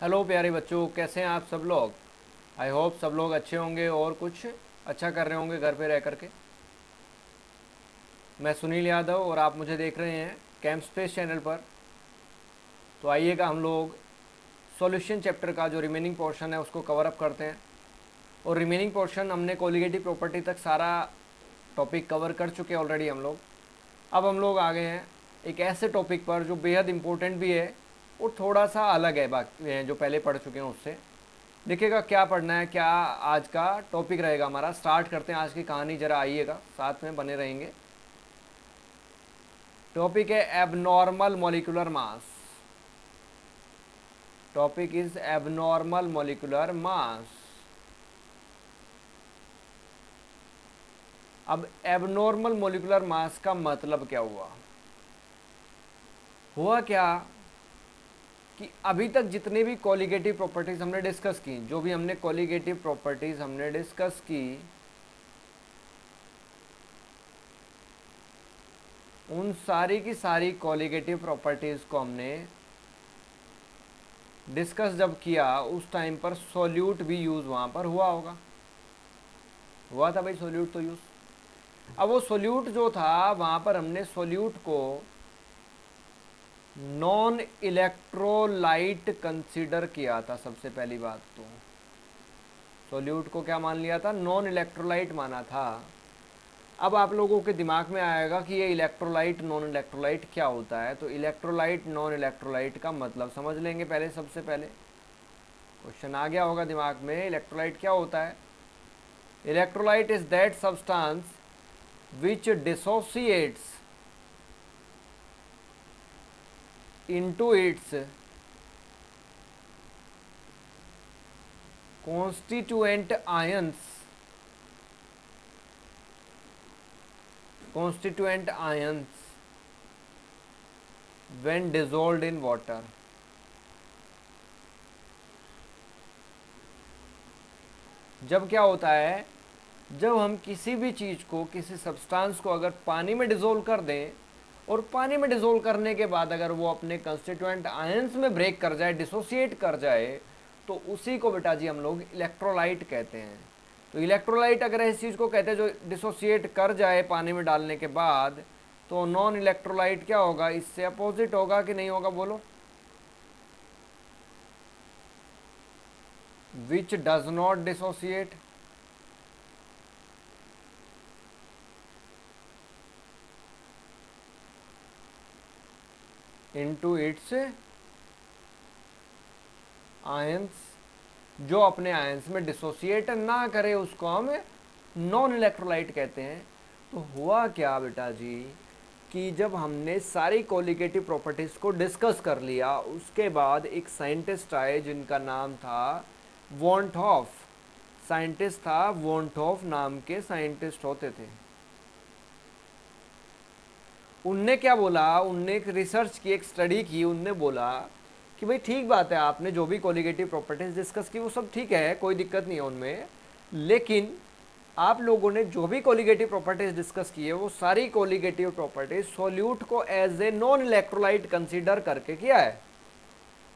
Hello प्यारे बच्चों, कैसे हैं आप सब लोग। आई होप सब लोग अच्छे होंगे और कुछ अच्छा कर रहे होंगे घर पे रह करके। मैं सुनील यादव और आप मुझे देख रहे हैं कैंप स्पेस चैनल पर। तो आइएगा हम लोग सॉल्यूशन चैप्टर का जो रिमेनिंग पोर्शन है उसको कवर अप करते हैं। और रिमेनिंग पोर्शन हमने कोलिगेटिव प्रॉपर्टी तक सारा टॉपिक कवर कर चुके हैं ऑलरेडी हम लोग। अब हम लोग आ गए हैं एक ऐसे टॉपिक पर जो बेहद इम्पोर्टेंट भी है और थोड़ा सा अलग है बाकी जो पहले पढ़ चुके हैं उससे। देखिएगा क्या पढ़ना है, क्या आज का टॉपिक रहेगा हमारा। स्टार्ट करते हैं आज की कहानी, जरा आइएगा साथ में बने रहेंगे। टॉपिक है abnormal molecular mass. Topic is abnormal molecular mass. अब एबनॉर्मल मॉलिक्यूलर मास का मतलब क्या हुआ? हुआ क्या कि अभी तक जितने भी कोलिगेटिव प्रॉपर्टीज हमने डिस्कस की, जो भी हमने कोलिगेटिव प्रॉपर्टीज हमने डिस्कस की, उन सारी की सारी कोलिगेटिव प्रॉपर्टीज को हमने डिस्कस जब किया उस टाइम पर सोल्यूट भी यूज वहां पर हुआ होगा। हुआ था भाई सोल्यूट तो यूज। अब वो सोल्यूट जो था वहां पर हमने सोल्यूट को नॉन इलेक्ट्रोलाइट कंसीडर किया था। सबसे पहली बात तो सोल्यूट को क्या मान लिया था? नॉन इलेक्ट्रोलाइट माना था। अब आप लोगों के दिमाग में आएगा कि ये इलेक्ट्रोलाइट नॉन इलेक्ट्रोलाइट क्या होता है। तो इलेक्ट्रोलाइट नॉन इलेक्ट्रोलाइट का मतलब समझ लेंगे पहले। सबसे पहले क्वेश्चन आ गया होगा दिमाग में, इलेक्ट्रोलाइट क्या होता है? Electrolyte is that substance which dissociates into its constituent ions when dissolved in water। जब क्या होता है, जब हम किसी भी चीज को, किसी सब्सटेंस को अगर पानी में डिसोल्व कर दें और पानी में डिसोल्व करने के बाद अगर वो अपने कंस्टिट्यूएंट आयंस में ब्रेक कर जाए, डिसोसिएट कर जाए, तो उसी को बेटा जी हम लोग इलेक्ट्रोलाइट कहते हैं। तो इलेक्ट्रोलाइट अगर इस चीज को कहते हैं जो डिसोसिएट कर जाए पानी में डालने के बाद, तो नॉन इलेक्ट्रोलाइट क्या होगा? इससे अपोजिट होगा कि नहीं होगा? बोलो। Which does not dissociate. Into its ions, जो अपने आयंस में डिसोसिएट ना करे उसको हम नॉन इलेक्ट्रोलाइट कहते हैं। तो हुआ क्या बेटा जी कि जब हमने सारी कोलिगेटिव प्रॉपर्टीज को डिस्कस कर लिया, उसके बाद एक साइंटिस्ट आए जिनका नाम था वॉन्टहॉफ। साइंटिस्ट था वॉन्टहॉफ, नाम के साइंटिस्ट होते थे। उनने क्या बोला, उनने एक रिसर्च की, एक स्टडी की। उनने बोला कि भाई ठीक बात है, आपने जो भी कोलिगेटिव प्रॉपर्टीज डिस्कस की वो सब ठीक है, कोई दिक्कत नहीं है उनमें, लेकिन आप लोगों ने जो भी कोलिगेटिव प्रॉपर्टीज डिस्कस की है वो सारी कोलिगेटिव प्रॉपर्टीज सोल्यूट को as a non electrolyte consider करके किया है।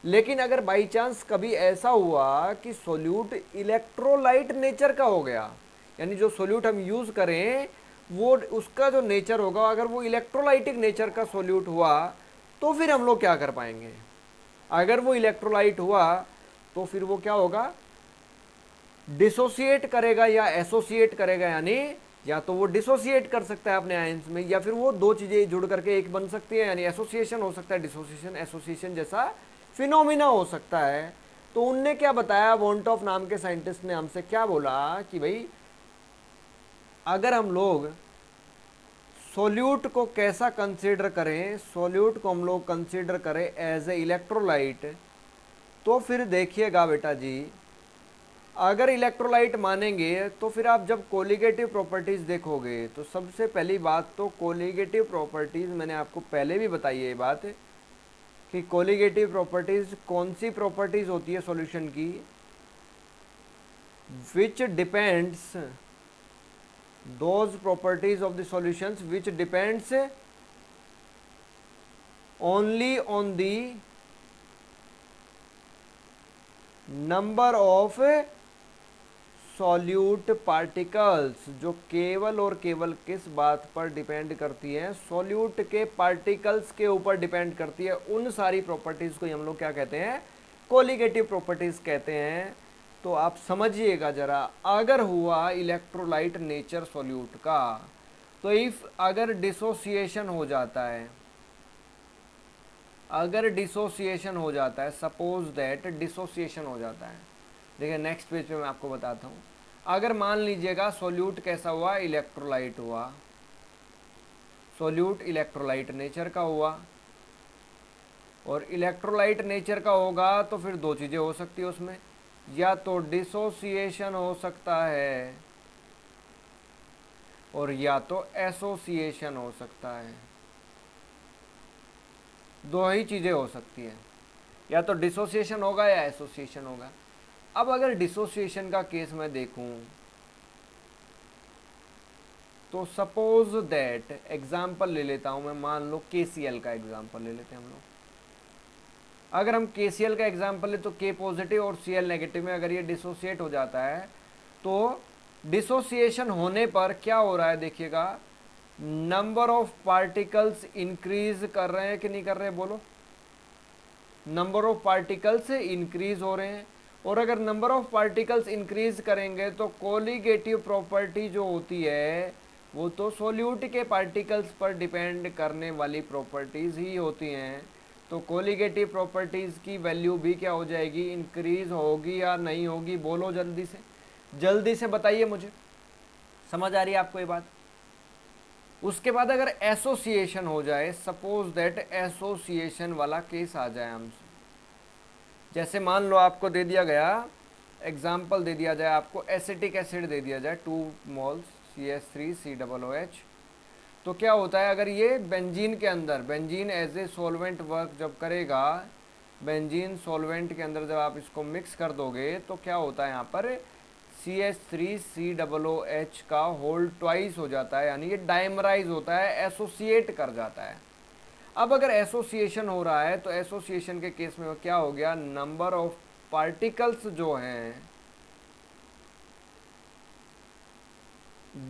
लेकिन अगर बाई चांस कभी ऐसा हुआ कि सोल्यूट इलेक्ट्रोलाइट नेचर का हो गया, यानी जो सोल्यूट हम यूज करें वो उसका जो नेचर होगा, अगर वो इलेक्ट्रोलाइटिक नेचर का सोल्यूट हुआ, तो फिर हम लोग क्या कर पाएंगे? अगर वो इलेक्ट्रोलाइट हुआ तो फिर वो क्या होगा? डिसोसिएट करेगा या एसोसिएट करेगा, यानी या तो वो डिसोसिएट कर सकता है अपने आयंस में, या फिर वो दो चीजें जुड़ करके एक बन सकती है, यानी एसोसिएशन हो सकता है, डिसोसिएशन एसोसिएशन जैसा फिनोमिना हो सकता है। तो उनने क्या बताया, वॉन्टॉफ नाम के साइंटिस्ट ने हमसे क्या बोला कि भाई अगर हम लोग सोल्यूट को कैसा कंसीडर करें, सोल्यूट को हम लोग कंसीडर करें एज ए इलेक्ट्रोलाइट, तो फिर देखिएगा बेटा जी, अगर इलेक्ट्रोलाइट मानेंगे तो फिर आप जब कोलिगेटिव प्रॉपर्टीज देखोगे तो सबसे पहली बात तो कोलिगेटिव प्रॉपर्टीज, मैंने आपको पहले भी बताई है ये बात कि कोलिगेटिव प्रॉपर्टीज कौन सी प्रॉपर्टीज होती है सॉल्यूशन की? Which depends, those properties of the solutions which depends only on the number of solute particles, जो केवल और केवल किस बात पर डिपेंड करती है, सॉल्यूट के पार्टिकल्स के ऊपर डिपेंड करती है। उन सारी प्रॉपर्टीज को हम लोग क्या कहते हैं, कोलिगेटिव प्रॉपर्टीज कहते हैं। तो आप समझिएगा जरा, अगर हुआ इलेक्ट्रोलाइट नेचर सॉल्यूट का, तो इफ अगर डिसोसिएशन हो जाता है, अगर डिसोसिएशन हो जाता है, सपोज दैट डिसोसिएशन हो जाता है, देखिए नेक्स्ट पेज पे मैं आपको बताता हूँ। अगर मान लीजिएगा सॉल्यूट कैसा हुआ, इलेक्ट्रोलाइट हुआ, सॉल्यूट इलेक्ट्रोलाइट नेचर का हुआ, और इलेक्ट्रोलाइट नेचर का होगा तो फिर दो चीज़ें हो सकती है उसमें, या तो डिसोसिएशन हो सकता है और या तो एसोसिएशन हो सकता है। दो ही चीज़ें हो सकती हैं, या तो डिसोसिएशन होगा या एसोसिएशन होगा। अब अगर डिसोसिएशन का केस मैं देखूं, तो सपोज दैट एग्जाम्पल ले लेता हूं मैं, मान लो KCl का एग्जाम्पल ले लेते हैं हम लोग। अगर हम KCl का एग्जाम्पल ले तो K पॉजिटिव और Cl नेगेटिव में अगर ये डिसोसिएट हो जाता है, तो डिसोसिएशन होने पर क्या हो रहा है देखिएगा, नंबर ऑफ पार्टिकल्स इंक्रीज कर रहे हैं कि नहीं कर रहे हैं, बोलो। नंबर ऑफ पार्टिकल्स इंक्रीज हो रहे हैं, और अगर नंबर ऑफ पार्टिकल्स इंक्रीज करेंगे तो कोलिगेटिव प्रॉपर्टी जो होती है वो तो सोल्यूट के पार्टिकल्स पर डिपेंड करने वाली प्रॉपर्टीज ही होती हैं। तो कोलिगेटिव प्रॉपर्टीज की वैल्यू भी क्या हो जाएगी, इंक्रीज होगी या नहीं होगी, बोलो जल्दी से बताइए मुझे, समझ आ रही है आपको ये बात। उसके बाद अगर एसोसिएशन हो जाए, सपोज दैट एसोसिएशन वाला केस आ जाए हमसे, जैसे मान लो आपको दे दिया गया, एग्जाम्पल दे दिया जाए आपको, एसिटिक एसिड दे दिया जाए 2 मोल्स CH3COOH, तो क्या होता है अगर ये बेंजीन के अंदर, benzene as a solvent work जब करेगा, बेंजीन सॉल्वेंट के अंदर जब आप इसको मिक्स कर दोगे तो क्या होता है, यहाँ पर CH3COOH का होल ट्वाइस हो जाता है, यानी ये डाइमराइज होता है, एसोसिएट कर जाता है। अब अगर एसोसिएशन हो रहा है तो एसोसिएशन के केस में क्या हो गया, नंबर ऑफ पार्टिकल्स जो हैं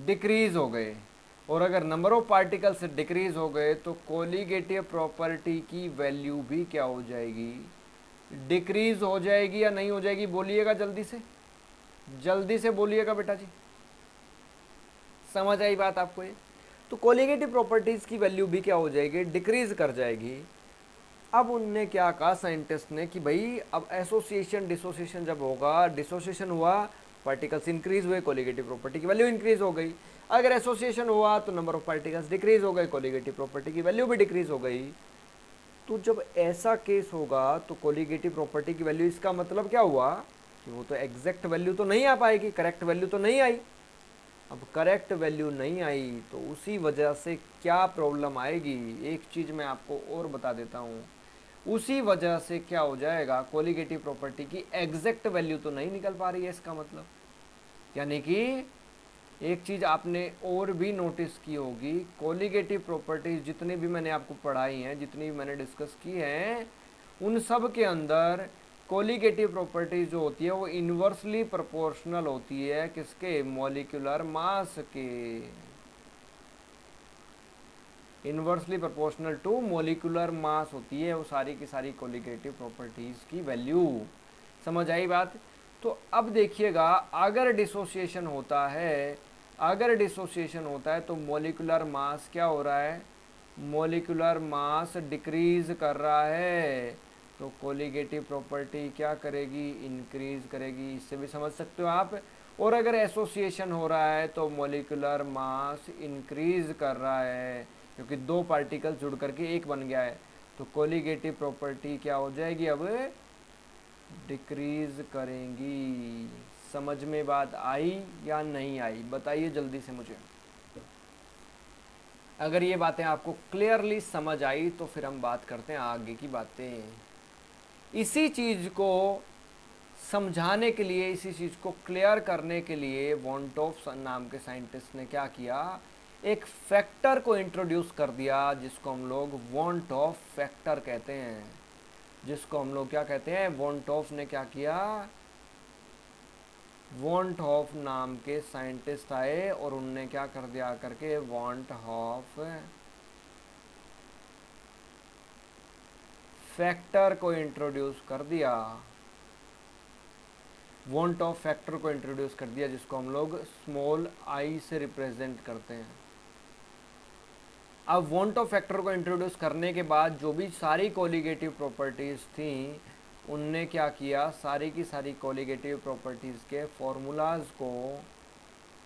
डिक्रीज हो गए, और अगर नंबर ऑफ पार्टिकल्स डिक्रीज हो गए तो कोलिगेटिव प्रॉपर्टी की वैल्यू भी क्या हो जाएगी, डिक्रीज हो जाएगी या नहीं हो जाएगी, बोलिएगा जल्दी से बोलिएगा बेटा जी, समझ आई बात आपको ये। तो कोलिगेटिव प्रॉपर्टीज की वैल्यू भी क्या हो जाएगी, डिक्रीज कर जाएगी। अब उनने क्या कहा साइंटिस्ट ने कि भाई अब एसोसिएशन डिसोसिएशन जब होगा, डिसोसिएशन हुआ, पार्टिकल्स इंक्रीज हुए, कोलिगेटिव प्रॉपर्टी की वैल्यू इंक्रीज हो गई। अगर एसोसिएशन हुआ तो नंबर ऑफ पार्टिकल्स डिक्रीज हो गए, कोलिगेटिव प्रॉपर्टी की वैल्यू भी डिक्रीज हो गई। तो जब ऐसा केस होगा तो कोलिगेटिव प्रॉपर्टी की वैल्यू, इसका मतलब क्या हुआ कि वो तो एग्जैक्ट वैल्यू तो नहीं आ पाएगी, करेक्ट वैल्यू तो नहीं आई। अब करेक्ट वैल्यू नहीं आई तो उसी वजह से क्या प्रॉब्लम आएगी, एक चीज़ मैं आपको और बता देता हूँ, उसी वजह से क्या हो जाएगा, कोलिगेटिव प्रॉपर्टी की एग्जैक्ट वैल्यू तो नहीं निकल पा रही है इसका मतलब। यानी कि एक चीज़ आपने और भी नोटिस की होगी, कोलिगेटिव प्रॉपर्टीज जितनी भी मैंने आपको पढ़ाई हैं, जितनी भी मैंने डिस्कस की हैं, उन सब के अंदर कोलिगेटिव प्रॉपर्टीज जो होती है वो इन्वर्सली प्रोपोर्शनल होती है, किसके, मॉलिक्यूलर मास के, inversely proportional to molecular mass होती है वो सारी की सारी कोलिगेटिव प्रॉपर्टीज की वैल्यू। समझ आई बात। तो अब देखिएगा, अगर डिसोसिएशन होता है, अगर डिसोसिएशन होता है तो मॉलिक्यूलर मास क्या हो रहा है, मॉलिक्यूलर मास डिक्रीज कर रहा है, तो कोलिगेटिव प्रॉपर्टी क्या करेगी, इंक्रीज करेगी, इससे भी समझ सकते हो आप। और अगर एसोसिएशन हो रहा है तो मॉलिक्यूलर मास इंक्रीज कर रहा है, क्योंकि दो पार्टिकल जुड़ करके एक बन गया है, तो कोलिगेटिव प्रॉपर्टी क्या हो जाएगी, अब डिक्रीज करेंगी। समझ में बात आई या नहीं आई, बताइए जल्दी से मुझे। अगर ये बातें आपको क्लियरली समझ आई तो फिर हम बात करते हैं आगे की बातें। इसी चीज़ को समझाने के लिए, इसी चीज़ को क्लियर करने के लिए वॉन्टॉफ नाम के साइंटिस्ट ने क्या किया, एक फैक्टर को इंट्रोड्यूस कर दिया जिसको हम लोग वॉन्टॉफ फैक्टर कहते हैं। जिसको हम लोग क्या कहते हैं, वॉन्टॉफ ने क्या किया, वॉन्टॉफ नाम के साइंटिस्ट आए और उनने क्या कर दिया करके, वॉन्टॉफ फैक्टर को इंट्रोड्यूस कर दिया, वॉन्टॉफ फैक्टर को इंट्रोड्यूस कर दिया, जिसको हम लोग स्मॉल आई से रिप्रेजेंट करते हैं। अब वॉन्टॉफ फैक्टर को इंट्रोड्यूस करने के बाद जो भी सारी कोलिगेटिव प्रॉपर्टीज़ थी, उनने क्या किया, सारी की सारी कोलिगेटिव प्रॉपर्टीज़ के फॉर्मूलाज को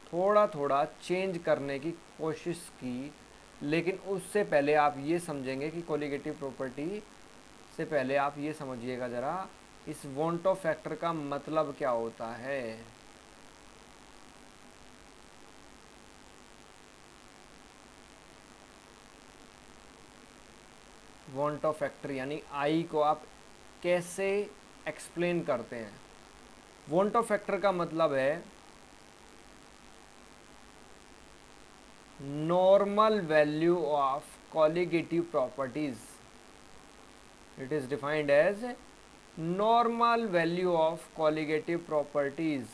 थोड़ा थोड़ा चेंज करने की कोशिश की। लेकिन उससे पहले आप ये समझेंगे कि कोलिगेटिव प्रॉपर्टी से पहले आप ये समझिएगा ज़रा, इस वॉन्टॉफ फैक्टर का मतलब क्या होता है। वॉन्टॉफ फैक्टर यानी आई को आप कैसे एक्सप्लेन करते हैं। वॉन्टॉफ फैक्टर का मतलब है normal value of colligative properties. It is defined as normal value of colligative properties.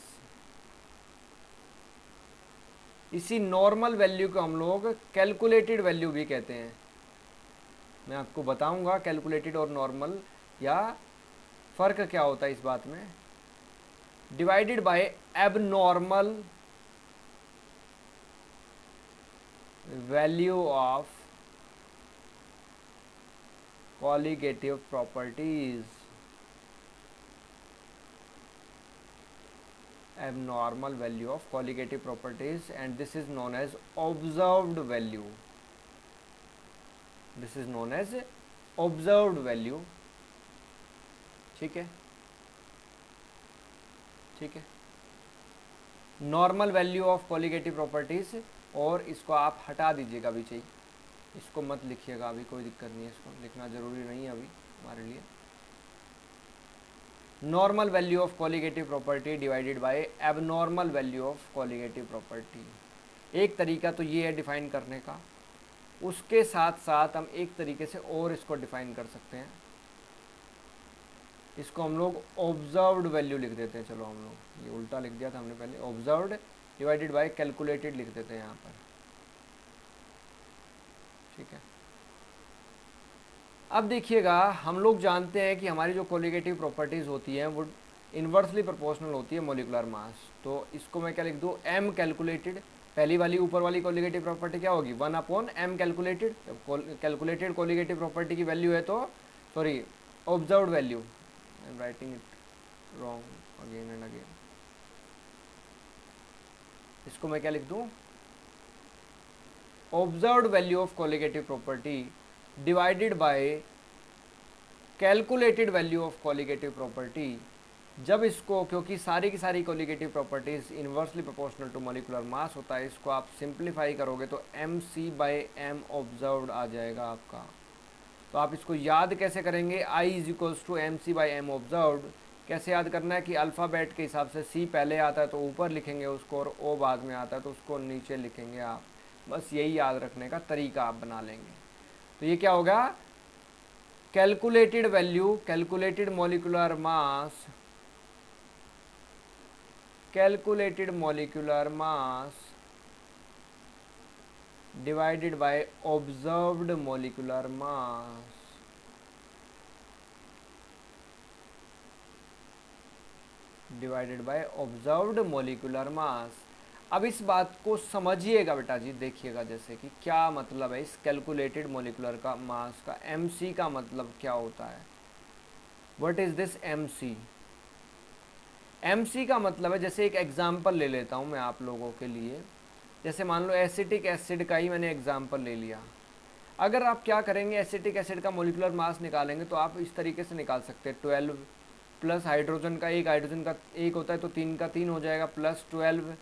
इसी नॉर्मल वैल्यू को हम लोग कैलकुलेटेड वैल्यू भी कहते हैं। मैं आपको बताऊंगा कैलकुलेटेड और नॉर्मल या फ़र्क क्या होता है इस बात में। Divided by abnormal value of colligative properties, abnormal value of colligative properties, and this is known as observed value. This is known as observed value. ठीक है, ठीक है, normal value of colligative properties. और इसको आप हटा दीजिएगा अभी, चाहिए इसको मत लिखिएगा अभी, कोई दिक्कत नहीं है, इसको लिखना ज़रूरी नहीं है अभी हमारे लिए। Normal value of colligative property divided bye abnormal value of colligative property. एक तरीका तो ये है डिफाइन करने का। उसके साथ साथ हम एक तरीके से और इसको डिफाइन कर सकते हैं। इसको हम लोग ऑब्जर्व्ड वैल्यू लिख देते हैं। चलो हम लोग ये उल्टा लिख दिया था हमने पहले, ऑब्जर्व्ड डिवाइडेड बाय कैलकुलेटेड लिख देते हैं यहाँ पर। ठीक है, अब देखिएगा, हम लोग जानते हैं कि हमारी जो कोलिगेटिव प्रॉपर्टीज़ होती हैं वो इन्वर्सली प्रोपोर्शनल होती है मोलिकुलर मास। तो इसको मैं क्या लिख दूँ, m कैलकुलेटेड। पहली वाली ऊपर वाली कोलिगेटिव प्रॉपर्टी क्या होगी, 1/m calculated. Calculated colligative property की वैल्यू है तो, sorry, observed value, I am writing it wrong again and again. इसको मैं क्या लिख दूँ, observed value of colligative property divided by calculated value of colligative property. जब इसको, क्योंकि सारी की सारी colligative properties inversely proportional to molecular mass होता है, इसको आप सिंप्लीफाई करोगे तो mc/m ऑब्जर्व्ड आ जाएगा आपका। तो आप इसको याद कैसे करेंगे, I = mc/m ऑब्जर्व्ड। कैसे याद करना है कि अल्फ़ाबेट के हिसाब से C पहले आता है तो ऊपर लिखेंगे उसको, और O बाद में आता है तो उसको नीचे लिखेंगे आप। बस यही याद रखने का तरीका आप बना लेंगे। तो ये क्या होगा, calculated value, calculated molecular mass, calculated molecular mass divided by observed molecular mass. Divided by observed molecular mass. अब इस बात को समझिएगा बेटा जी, देखिएगा जैसे कि क्या मतलब है इस कैलकुलेटेड मोलिकुलर का मास का। mc का मतलब क्या होता है, what is this mc। mc का मतलब है, जैसे एक एग्जांपल ले लेता हूँ मैं आप लोगों के लिए। जैसे मान लो एसिटिक एसिड का ही मैंने एग्जांपल ले लिया। अगर आप क्या करेंगे, एसिटिक एसिड का मोलिकुलर मास निकालेंगे तो आप इस तरीके से निकाल सकते हैं, 12 प्लस हाइड्रोजन का एक, हाइड्रोजन का एक होता है तो 3 का 3 हो जाएगा, प्लस 12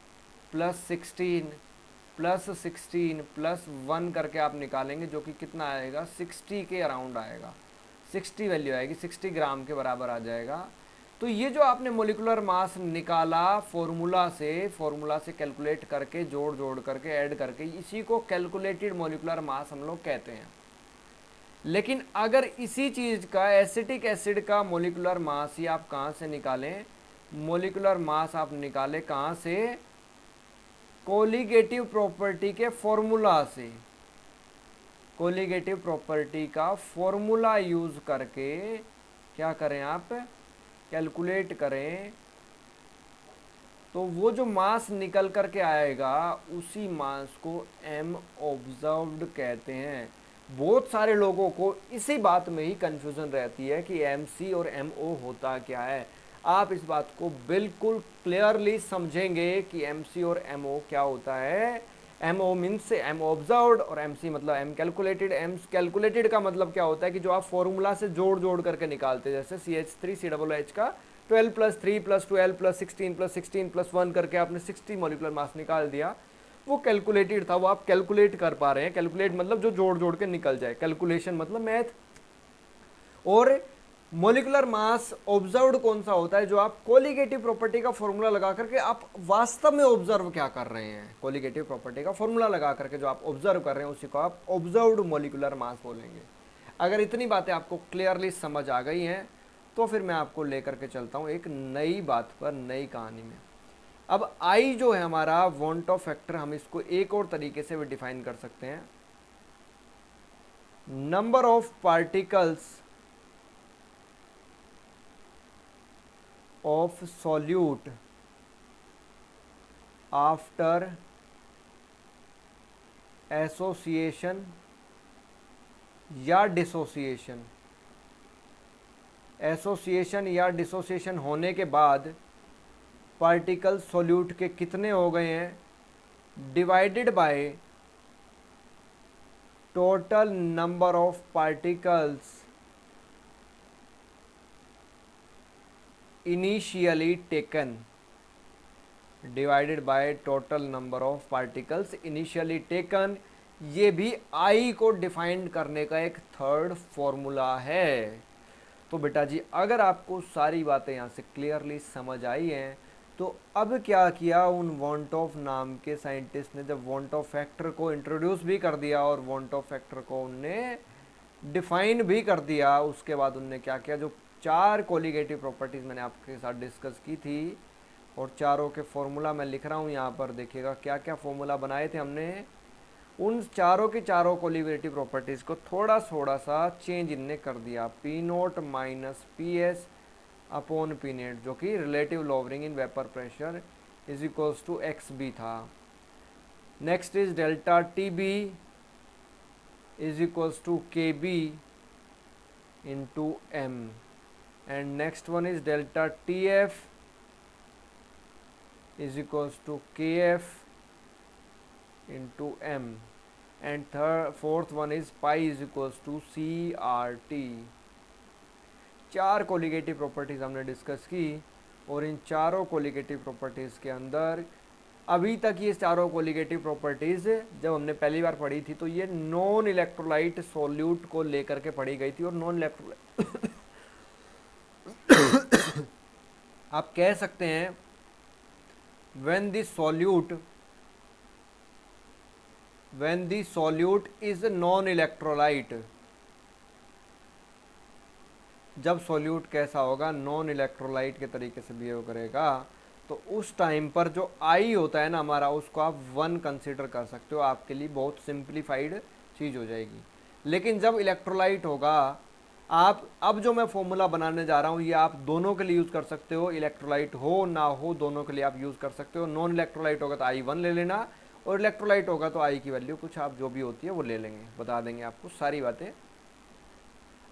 प्लस 16 प्लस 16 प्लस 1 करके आप निकालेंगे, जो कि कितना आएगा, 60 के अराउंड आएगा, 60 वैल्यू आएगी, 60 ग्राम के बराबर आ जाएगा। तो ये जो आपने मोलिकुलर मास निकाला फॉर्मूला से कैलकुलेट करके, जोड़ करके, ऐड करके, इसी को कैलकुलेटेड मोलिकुलर मास हम लोग कहते हैं। लेकिन अगर इसी चीज का एसिटिक एसिड का मोलिकुलर मास ही आप कहां से निकालें, मोलिकुलर मास आप निकालें कहां से, कोलिगेटिव प्रॉपर्टी के फॉर्मूला से, कोलिगेटिव प्रॉपर्टी का फॉर्मूला यूज करके क्या करें आप, कैलकुलेट करें, तो वो जो मास निकल करके आएगा उसी मास को m ऑब्जर्व्ड कहते हैं। बहुत सारे लोगों को इसी बात में ही कंफ्यूजन रहती है कि mc और mo होता क्या है। आप इस बात को बिल्कुल क्लियरली समझेंगे कि mc और mo क्या होता है। mo मीन्स m ऑब्जर्व्ड और mc मतलब m कैलकुलेटेड। m कैलकुलेटेड का मतलब क्या होता है कि जो आप फॉर्मूला से जोड़ जोड़ करके निकालते हैं, जैसे CH3COOH का 12 + 3 + 12 + 16 + 16 + 1 करके आपने 60 मॉलिक्यूलर मास निकाल दिया, वो कैलकुलेटेड था, वो आप कैलकुलेट कर पा रहे हैं। कैलकुलेट मतलब जो जोड़ जोड़ के निकल जाए, कैलकुलेशन मतलब मैथ। और मॉलिक्यूलर मास ऑब्जर्व्ड कौन सा होता है, जो आप कोलिगेटिव प्रॉपर्टी का फॉर्मूला लगा करके आप वास्तव में ऑब्जर्व क्या कर रहे हैं, कोलिगेटिव प्रॉपर्टी का फॉर्मूला लगा करके जो आप ऑब्जर्व कर रहे हैं उसी को आप ऑब्जर्व्ड मॉलिक्यूलर मास बोलेंगे। अगर इतनी बातें आपको क्लियरली समझ आ गई हैं तो फिर मैं आपको लेकर के चलता हूं एक नई बात पर, नई कहानी में। अब आई जो है हमारा वांट ऑफ फैक्टर, हम इसको एक और तरीके से भी डिफाइन कर सकते हैं, number of particles of solute after association या डिसोसिएशन। एसोसिएशन या डिसोसिएशन होने के बाद पार्टिकल सॉल्यूट के कितने हो गए हैं, divided by total number of particles initially taken, divided by total number of particles initially taken. ये भी आई को डिफाइन करने का एक थर्ड फॉर्मूला है। तो बेटा जी अगर आपको सारी बातें यहाँ से क्लियरली समझ आई हैं, तो अब क्या किया उन वांट ऑफ नाम के साइंटिस्ट ने, जब वांट ऑफ फैक्टर को इंट्रोड्यूस भी कर दिया और वांट ऑफ फैक्टर को उनने डिफाइन भी कर दिया, उसके बाद उनने क्या किया, जो 4 कोलिगेटिव प्रॉपर्टीज मैंने आपके साथ डिस्कस की थी और चारों के फॉर्मूला मैं लिख रहा हूँ यहाँ पर, देखिएगा क्या क्या फॉर्मूला बनाए थे हमने। उन चारों की चारों कोलिगेटिव प्रॉपर्टीज को थोड़ा थोड़ा सा चेंज इनने कर दिया, P0 - PS upon P net, जो कि relative lowering in vapour pressure is equals to XB था। Next is delta TB is equals to KB into M, and next one is delta TF is equals to KF into M, and fourth one is pi is equals to CRT। 4 colligative properties हमने discuss की और इन चारों colligative properties के अंदर अभी तक ये चारों कोलिगेटिव प्रॉपर्टीज जब हमने पहली बार पढ़ी थी तो ये नॉन इलेक्ट्रोलाइट सॉल्यूट को लेकर के पढ़ी गई थी। और नॉन इलेक्ट्रोलाइट आप कह सकते हैं when the solute is non electrolyte, जब सॉल्यूट कैसा होगा, नॉन इलेक्ट्रोलाइट के तरीके से बिहेव करेगा, तो उस टाइम पर जो आई होता है ना हमारा, उसको आप 1 कंसीडर कर सकते हो, आपके लिए बहुत सिंप्लीफाइड चीज़ हो जाएगी। लेकिन जब इलेक्ट्रोलाइट होगा, आप अब जो मैं फॉर्मूला बनाने जा रहा हूँ ये आप दोनों के लिए यूज़ कर सकते हो, इलेक्ट्रोलाइट हो ना हो दोनों के लिए आप यूज़ कर सकते हो। नॉन इलेक्ट्रोलाइट होगा तो I1 ले लेना, और इलेक्ट्रोलाइट होगा तो आई की वैल्यू कुछ आप जो भी होती है वो ले लेंगे, बता देंगे आपको सारी बातें।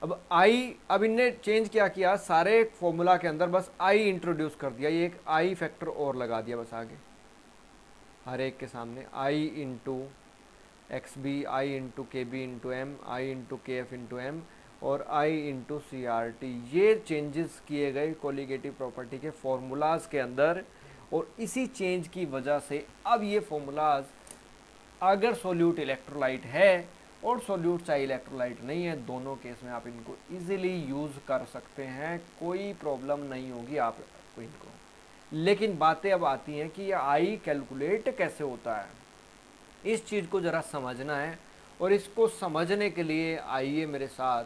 अब इनने चेंज क्या किया, सारे फॉर्मूला के अंदर बस आई इंट्रोड्यूस कर दिया, ये एक आई फैक्टर और लगा दिया बस आगे हर एक के सामने, आई इंटू XB, आई इंटू KB इंटू M, आई इंटू KF इंटू M और I इंटू CRT। ये चेंजेस किए गए कोलिगेटिव प्रॉपर्टी के फॉर्मूलाज के अंदर, और इसी चेंज की वजह से अब ये फॉर्मूलाज अगर सॉल्यूट इलेक्ट्रोलाइट है और सॉल्यूट चाहे इलेक्ट्रोलाइट नहीं है, दोनों केस में आप इनको इजीली यूज़ कर सकते हैं, कोई प्रॉब्लम नहीं होगी आपको इनको। लेकिन बातें अब आती हैं कि ये आई कैलकुलेट कैसे होता है, इस चीज़ को ज़रा समझना है और इसको समझने के लिए आइए मेरे साथ,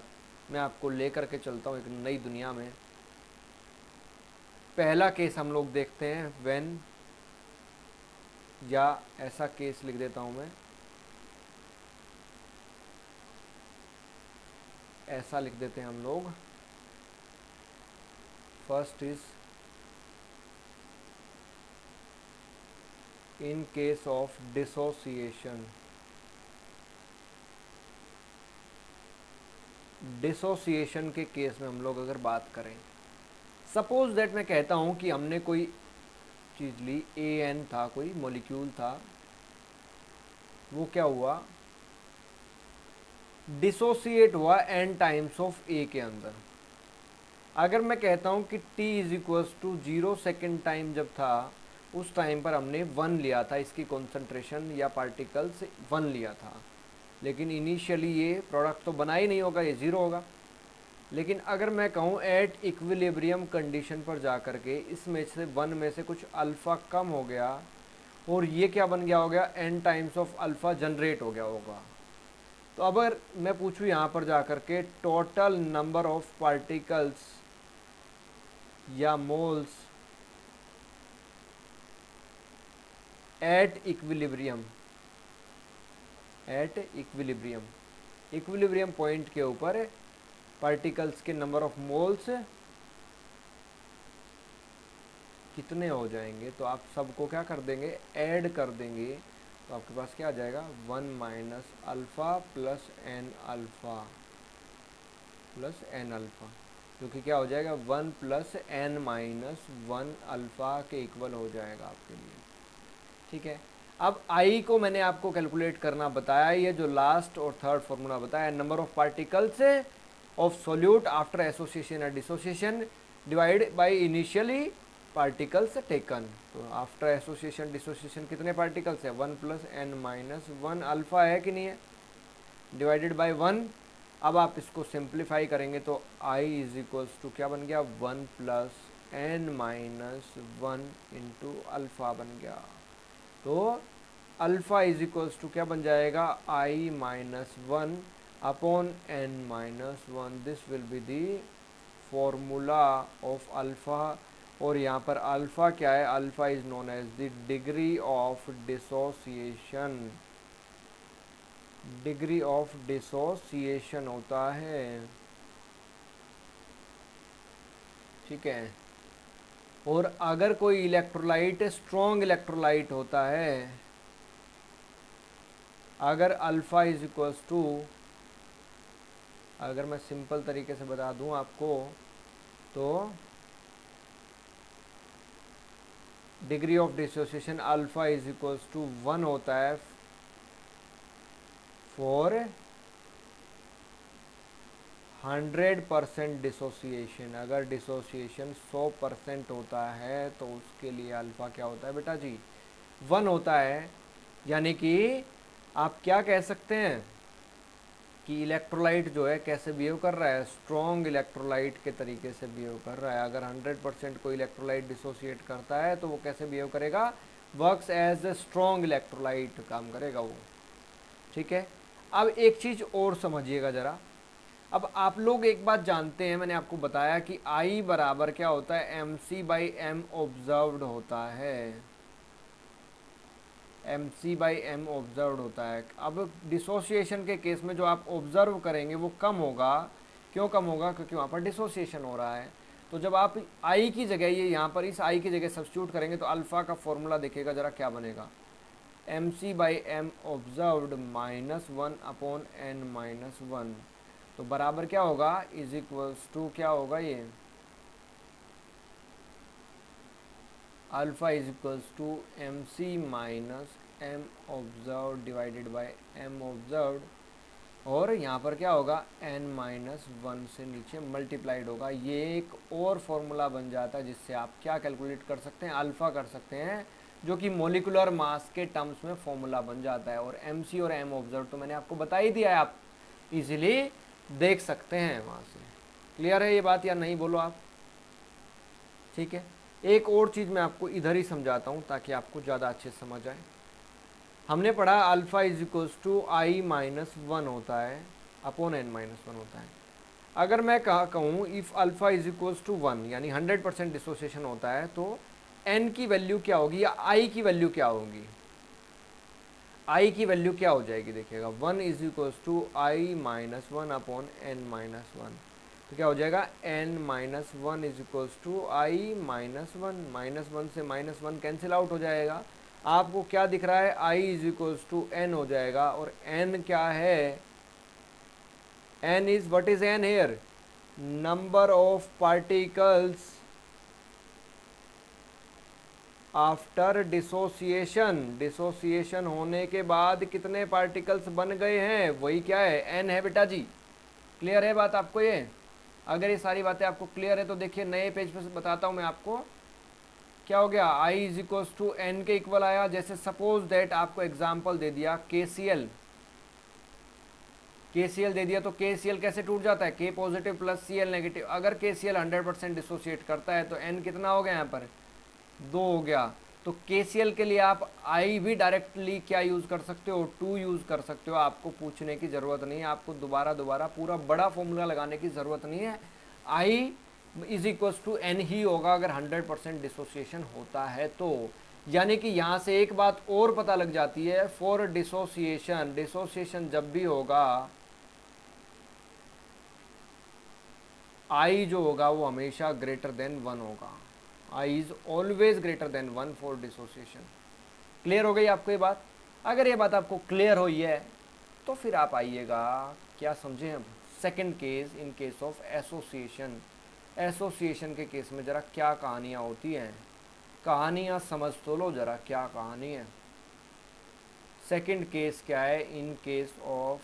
मैं आपको लेकर के चलता हूँ एक नई दुनिया में। पहला केस हम लोग देखते हैं व्हेन, या ऐसा केस लिख देता हूँ मैं, ऐसा लिख देते हैं हम लोग। First is in case of dissociation. Dissociation के केस में हम लोग अगर बात करें, सपोज दैट मैं कहता हूं कि हमने कोई चीज ली, AN था, कोई मॉलिक्यूल था, वो क्या हुआ, डिसोसिएट हुआ n टाइम्स ऑफ A के अंदर। अगर मैं कहता हूं कि t is equals to 0 second time जब था, उस टाइम पर हमने 1 लिया था, इसकी कॉन्सेंट्रेशन या पार्टिकल्स 1 लिया था, लेकिन इनिशियली ये प्रोडक्ट तो बना ही नहीं होगा, ये 0 होगा। लेकिन अगर मैं कहूँ एट इक्विलिब्रियम कंडीशन पर जा कर के इसमें से 1 में से कुछ अल्फ़ा कम हो गया और ये क्या बन गया, हो गया n times of alpha generate हो गया होगा। तो अगर मैं पूछूँ यहाँ पर जा कर के टोटल नंबर ऑफ पार्टिकल्स या moles at equilibrium, at equilibrium, equilibrium point के ऊपर पार्टिकल्स के नंबर ऑफ मोल्स कितने हो जाएंगे, तो आप सबको क्या कर देंगे, ऐड कर देंगे, तो आपके पास क्या आ जाएगा 1 minus alpha plus N alpha plus N alpha, जो कि क्या हो जाएगा 1 प्लस एन माइनस 1 अल्फ़ा के इक्वल हो जाएगा आपके लिए। ठीक है, अब आई को मैंने आपको कैलकुलेट करना बताया, ये जो लास्ट और थर्ड फॉर्मूला बताया, number of particles of solute after association या dissociation divide by initially particles taken. तो आफ्टर एसोसिएशन डिसोसिएशन कितने पार्टिकल्स है, 1 प्लस एन माइनस 1 अल्फ़ा है कि नहीं है, डिवाइडेड बाय 1। अब आप इसको सिंप्लीफाई करेंगे तो आई इज इक्वल्स टू क्या बन गया, 1 plus N minus 1 into alpha बन गया। तो अल्फ़ा इज इक्वल्स टू क्या बन जाएगा, I minus 1 upon N minus 1, this will be the formula of alpha. और यहाँ पर अल्फ़ा क्या है, alpha is known as the degree of dissociation, degree of dissociation होता है। ठीक है, और अगर कोई इलेक्ट्रोलाइट स्ट्रॉन्ग इलेक्ट्रोलाइट होता है, अगर अल्फ़ा इज इक्वल्स टू, अगर मैं सिंपल तरीके से बता दूं आपको, तो degree of dissociation alpha is equals to 1 होता है फॉर 100% डिसोसिएशन। अगर डिसोसिएशन 100% होता है तो उसके लिए अल्फ़ा क्या होता है बेटा जी, 1 होता है। यानी कि आप क्या कह सकते हैं कि इलेक्ट्रोलाइट जो है कैसे बिहेव कर रहा है, स्ट्रॉन्ग इलेक्ट्रोलाइट के तरीके से बिहेव कर रहा है। अगर 100% कोई इलेक्ट्रोलाइट डिसोसिएट करता है तो वो कैसे बिहेव करेगा, works as a strong electrolyte काम करेगा वो। ठीक है, अब एक चीज़ और समझिएगा ज़रा। अब आप लोग एक बात जानते हैं, मैंने आपको बताया कि I बराबर क्या होता है, MC/M ऑब्जर्व्ड होता है, MC/M ऑब्जर्व्ड होता है। अब डिसोसिएशन के केस में जो आप ऑब्जर्व करेंगे वो कम होगा, क्यों कम होगा, क्योंकि वहाँ पर डिसोसिएशन हो रहा है। तो जब आप I की जगह, ये यहाँ पर इस I की जगह सब्स्टिट्यूट करेंगे तो अल्फ़ा का फॉर्मूला देखिएगा ज़रा क्या बनेगा, MC/M observed -1 upon n minus 1, तो बराबर क्या होगा, इज इक्वल्स टू क्या होगा, ये alpha is equals to MC minus M observe divided by M observed, और यहाँ पर क्या होगा n माइनस 1 से नीचे मल्टीप्लाइड होगा। ये एक और फॉर्मूला बन जाता है जिससे आप क्या कैलकुलेट कर सकते हैं, अल्फ़ा कर सकते हैं, जो कि मोलिकुलर मास के टर्म्स में फॉर्मूला बन जाता है। और MC और M ऑब्जर्व तो मैंने आपको बता ही दिया है, आप इजीली देख सकते हैं वहाँ से। क्लियर है ये बात या नहीं, बोलो आप। ठीक है, एक और चीज़ मैं आपको इधर ही समझाता हूँ ताकि आपको ज़्यादा अच्छे से समझ आए। हमने पढ़ा alpha is equals to I minus one होता है अपॉन एन माइनस वन होता है। अगर मैं कहूँ if alpha is equals to one यानी 100% डिसोसिएशन होता है तो एन की वैल्यू क्या होगी या आई की वैल्यू क्या होगी? आई की वैल्यू क्या हो जाएगी देखिएगा, one is equals to I minus one upon N minus one. तो क्या हो जाएगा, N minus one is equals to I minus one से माइनस वन कैंसिल आउट हो जाएगा। आपको क्या दिख रहा है, I is equals to N हो जाएगा। और एन क्या है, N is what is N here, number of particles after dissociation. Dissociation होने के बाद कितने पार्टिकल्स बन गए हैं, वही क्या है, एन है बेटा जी। क्लियर है बात आपको ये? अगर ये सारी बातें आपको क्लियर है तो देखिए नए पेज पे बताता हूँ मैं आपको। क्या हो गया, आई इज इक्वल्स टू एन के इक्वल आया। जैसे सपोज दैट आपको एग्जाम्पल दे दिया KCl दे दिया, तो KCl कैसे टूट जाता है, K positive plus Cl negative. अगर KCl 100% डिसोसिएट करता है तो N कितना हो गया, यहाँ पर 2 हो गया। तो KCl के लिए आप I भी डायरेक्टली क्या यूज़ कर सकते हो, 2 यूज़ कर सकते हो। आपको पूछने की ज़रूरत नहीं है, आपको दोबारा पूरा बड़ा फॉर्मूला लगाने की ज़रूरत नहीं है। I is equals to N ही होगा अगर 100% डिसोसिएशन होता है तो। यानी कि यहाँ से एक बात और पता लग जाती है, फॉर डिसोसिएशन जब भी होगा आई जो होगा वो हमेशा ग्रेटर देन 1 होगा। I is always greater than 1 for dissociation. Clear हो गई आपको ये बात? अगर ये बात आपको क्लियर हुई है तो फिर आप आइएगा, क्या समझें अब, second case, in case of association. Association के केस में ज़रा क्या कहानियाँ होती हैं, कहानियाँ समझ तो लो ज़रा, क्या कहानी है। सेकंड केस क्या है, इन केस ऑफ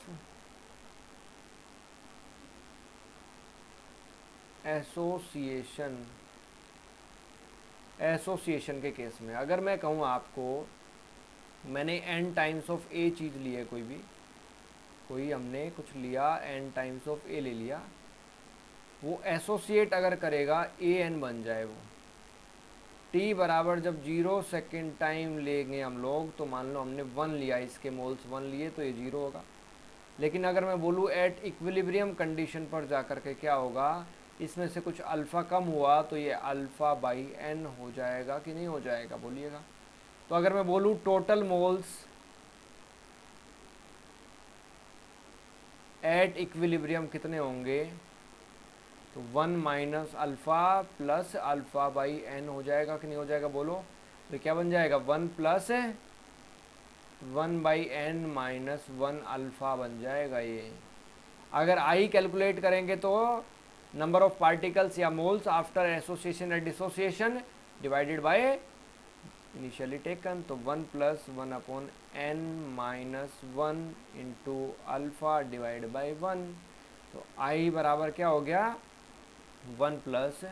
एसोसिएशन के केस में अगर मैं कहूँ आपको, मैंने n टाइम्स ऑफ ए चीज़ ली है, कोई हमने कुछ लिया, n टाइम्स ऑफ ए ले लिया, वो एसोसिएट अगर करेगा an बन जाए वो। t बराबर जब 0 सेकेंड टाइम लेंगे हम लोग तो मान लो हमने 1 लिया, इसके मोल्स 1 लिए तो ये 0 होगा। लेकिन अगर मैं बोलूँ एट इक्विलिब्रियम कंडीशन पर जाकर के क्या होगा, इसमें से कुछ अल्फ़ा कम हुआ तो ये अल्फ़ा बाई n हो जाएगा कि नहीं हो जाएगा, बोलिएगा। तो अगर मैं बोलूँ टोटल मोल्स एट इक्विलिब्रियम कितने होंगे, तो 1 minus alpha plus alpha by n हो जाएगा कि नहीं हो जाएगा, बोलो। तो क्या बन जाएगा, 1 plus 1 by N minus 1 alpha बन जाएगा ये। अगर आई कैलकुलेट करेंगे तो नंबर ऑफ पार्टिकल्स या मोल्स आफ्टर एसोसिएशन या dissociation divided by initially taken, तो 1 plus 1 upon N minus 1 into alpha divide by 1। तो आई बराबर क्या हो गया, 1 plus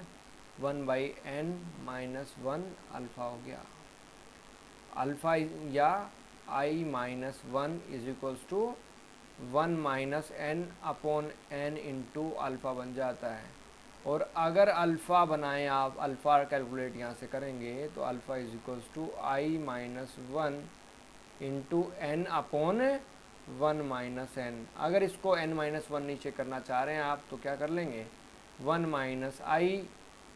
1 by N minus 1 alpha हो गया। अल्फ़ा या I minus 1 is equals to 1 minus N upon N into alpha बन जाता है। और अगर अल्फ़ा बनाएं आप, अल्फ़ा कैलकुलेट यहाँ से करेंगे तो alpha is equals to I minus 1 into N upon 1 minus N. अगर इसको n माइनस 1 नीचे करना चाह रहे हैं आप तो क्या कर लेंगे, 1 minus I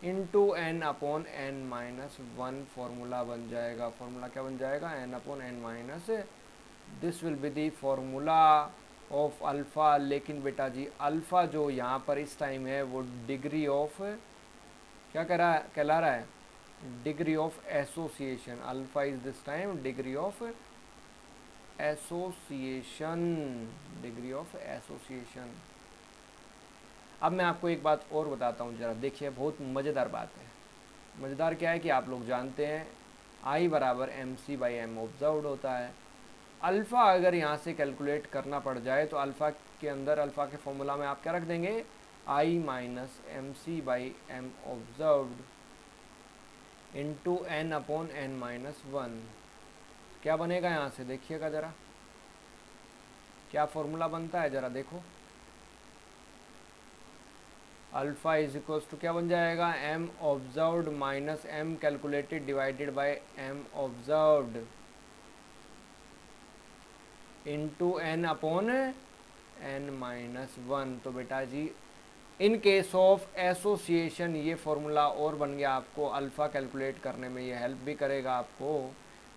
into N upon N minus 1 formula बन जाएगा। फॉर्मूला क्या बन जाएगा, n upon N minus, this will be the formula of alpha. लेकिन बेटा जी अल्फ़ा जो यहाँ पर इस टाइम है वो डिग्री ऑफ क्या कहला रहा है, degree of association. Alpha is this time degree of association, degree of association. अब मैं आपको एक बात और बताता हूँ, ज़रा देखिए, बहुत मज़ेदार बात है। मज़ेदार क्या है कि आप लोग जानते हैं I बराबर MC बाई एम ऑब्जर्व्ड होता है। अल्फ़ा अगर यहाँ से कैलकुलेट करना पड़ जाए तो अल्फ़ा के अंदर, अल्फ़ा के फॉर्मूला में आप क्या रख देंगे, I minus MC by M observed into N upon N minus 1। क्या बनेगा यहाँ से, देखिएगा ज़रा क्या फॉर्मूला बनता है, ज़रा देखो। अल्फ़ा इज इक्वल्स टू क्या बन जाएगा, M observed minus M calculated divided by M observed. Into N upon N minus one. तो बेटा जी इन केस ऑफ एसोसिएशन ये फॉर्मूला और बन गया, आपको अल्फ़ा कैलकुलेट करने में ये हेल्प भी करेगा आपको।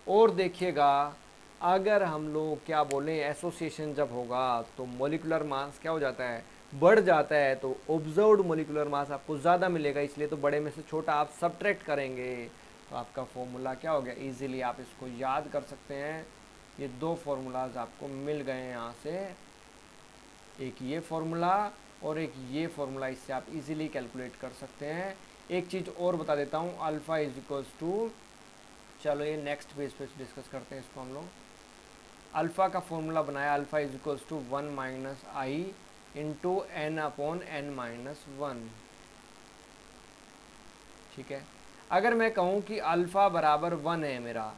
और देखिएगा अगर हम लोग क्या बोलें, एसोसिएशन जब होगा तो मोलिकुलर मास क्या हो जाता है, बढ़ जाता है, तो ऑब्जर्व्ड मोलिकुलर मास आपको ज़्यादा मिलेगा, इसलिए तो बड़े में से छोटा आप सब्ट्रैक्ट करेंगे, तो आपका फॉर्मूला क्या हो गया, इजीली आप इसको याद कर सकते हैं। ये दो फार्मूलाज आपको मिल गए हैं यहाँ से, एक ये फार्मूला और एक ये फार्मूला, इससे आप इजीली कैलकुलेट कर सकते हैं। एक चीज़ और बता देता हूँ, अल्फ़ा इज इक्वल्स टू, चलो ये नेक्स्ट पेज पे डिस्कस करते हैं इसको हम लोग। अल्फ़ा का फॉर्मूला बनाया, alpha is equals to 1 minus I into N upon N minus one. ठीक है, अगर मैं कहूँ कि अल्फ़ा बराबर 1 है, मेरा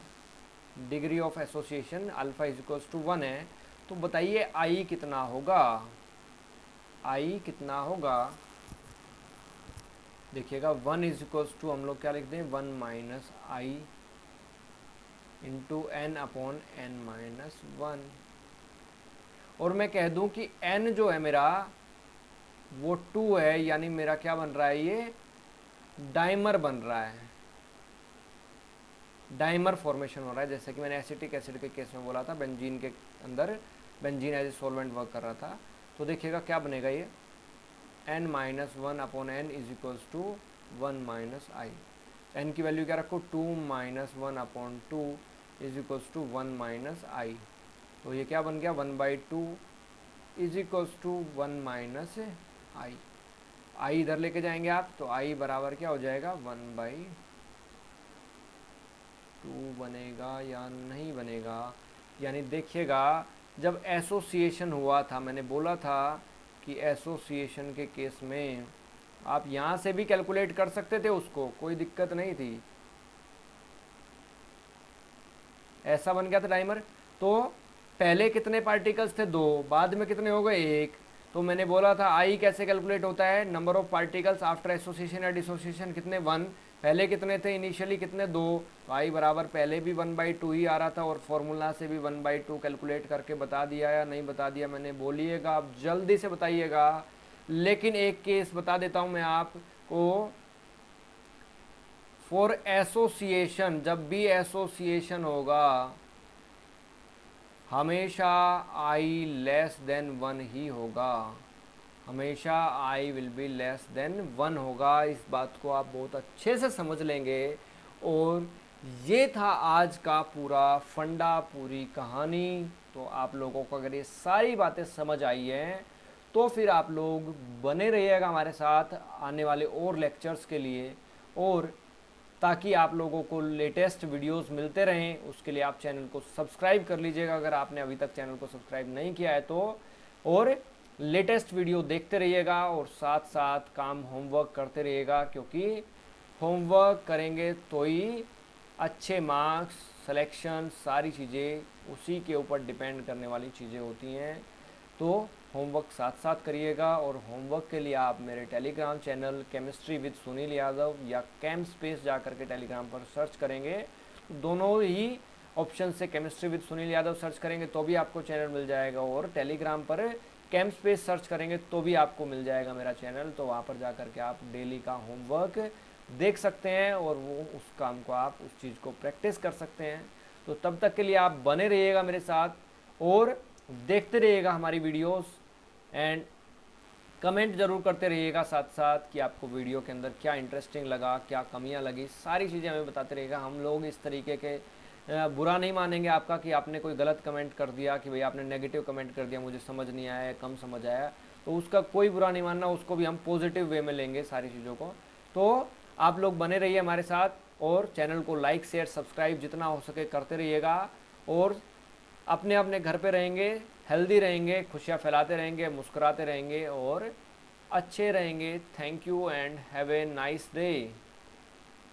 degree of association alpha is equals to 1 है, तो बताइए आई कितना होगा, आई कितना होगा। देखिएगा 1 इज इक्वल्स टू हम लोग क्या लिख दें, 1 minus I into N upon N minus one. और मैं कह दूं कि n जो है मेरा वो 2 है, यानी मेरा क्या बन रहा है, ये डाइमर बन रहा है, डाइमर फॉर्मेशन हो रहा है। जैसे कि मैंने एसिटिक एसिड के केस में बोला था, बेंजीन के अंदर benzene as a solvent work कर रहा था। तो देखिएगा क्या बनेगा, ये n minus one upon N is equals to 1 minus I. n की वैल्यू क्या रखो, 2 minus one upon two is equals to 1 minus I. तो ये क्या बन गया, 1/2 is equals to 1 minus I. I इधर लेके जाएंगे आप, तो आई बराबर क्या हो जाएगा, 1/2 बनेगा या नहीं बनेगा। यानी देखिएगा जब एसोसिएशन हुआ था, मैंने बोला था कि एसोसिएशन के केस में आप यहाँ से भी कैलकुलेट कर सकते थे उसको, कोई दिक्कत नहीं थी, ऐसा बन गया था डाइमर। तो पहले कितने पार्टिकल्स थे, 2, बाद में कितने हो गए, 1। तो मैंने बोला था आई कैसे कैलकुलेट होता है, number of particles after association या डिसोसिएशन कितने, 1। पहले कितने थे इनिशियली, कितने, 2। तो आई बराबर पहले भी 1/2 ही आ रहा था, और फॉर्मूला से भी 1/2 कैलकुलेट करके बता दिया या नहीं बता दिया, मैंने बोलिएगा आप जल्दी से बताइएगा। लेकिन एक केस बता देता हूँ मैं आपको, फॉर एसोसिएशन, जब भी एसोसिएशन होगा हमेशा आई लेस देन 1 ही होगा, हमेशा I will be less than 1 होगा। इस बात को आप बहुत अच्छे से समझ लेंगे। और ये था आज का पूरा फंडा, पूरी कहानी। तो आप लोगों को अगर ये सारी बातें समझ आई हैं तो फिर आप लोग बने रहिएगा हमारे साथ आने वाले और लेक्चर्स के लिए, और ताकि आप लोगों को लेटेस्ट वीडियोस मिलते रहें, उसके लिए आप चैनल को सब्सक्राइब कर लीजिएगा अगर आपने अभी तक चैनल को सब्सक्राइब नहीं किया है तो। और लेटेस्ट वीडियो देखते रहिएगा और साथ साथ काम होमवर्क करते रहिएगा, क्योंकि होमवर्क करेंगे तो ही अच्छे मार्क्स, सिलेक्शन, सारी चीज़ें उसी के ऊपर डिपेंड करने वाली चीज़ें होती हैं। तो होमवर्क साथ साथ करिएगा। और होमवर्क के लिए आप मेरे Telegram channel chemistry with Sunil Yadav या कैम स्पेस जा कर के टेलीग्राम पर सर्च करेंगे, दोनों ही ऑप्शन से chemistry with Sunil Yadav search करेंगे तो भी आपको चैनल मिल जाएगा, और टेलीग्राम पर कैम स्पेस सर्च करेंगे तो भी आपको मिल जाएगा मेरा चैनल। तो वहाँ पर जा कर के आप डेली का होमवर्क देख सकते हैं और वो उस काम को आप उस चीज़ को प्रैक्टिस कर सकते हैं। तो तब तक के लिए आप बने रहिएगा मेरे साथ और देखते रहिएगा हमारी वीडियोस, एंड कमेंट ज़रूर करते रहिएगा साथ साथ कि आपको वीडियो के अंदर क्या इंटरेस्टिंग लगा, क्या कमियां लगी, सारी चीज़ें हमें बताते रहिएगा। हम लोग इस तरीके के बुरा नहीं मानेंगे आपका कि आपने कोई गलत कमेंट कर दिया, कि भाई आपने नेगेटिव कमेंट कर दिया, मुझे समझ नहीं आया, कम समझ आया, तो उसका कोई बुरा नहीं मानना, उसको भी हम पॉजिटिव वे में लेंगे सारी चीज़ों को। तो आप लोग बने रहिए हमारे साथ और चैनल को लाइक शेयर सब्सक्राइब जितना हो सके करते रहिएगा, और अपने अपने घर पे रहेंगे, हेल्दी रहेंगे, खुशियाँ फैलाते रहेंगे, मुस्कुराते रहेंगे और अच्छे रहेंगे। Thank you and have a nice day.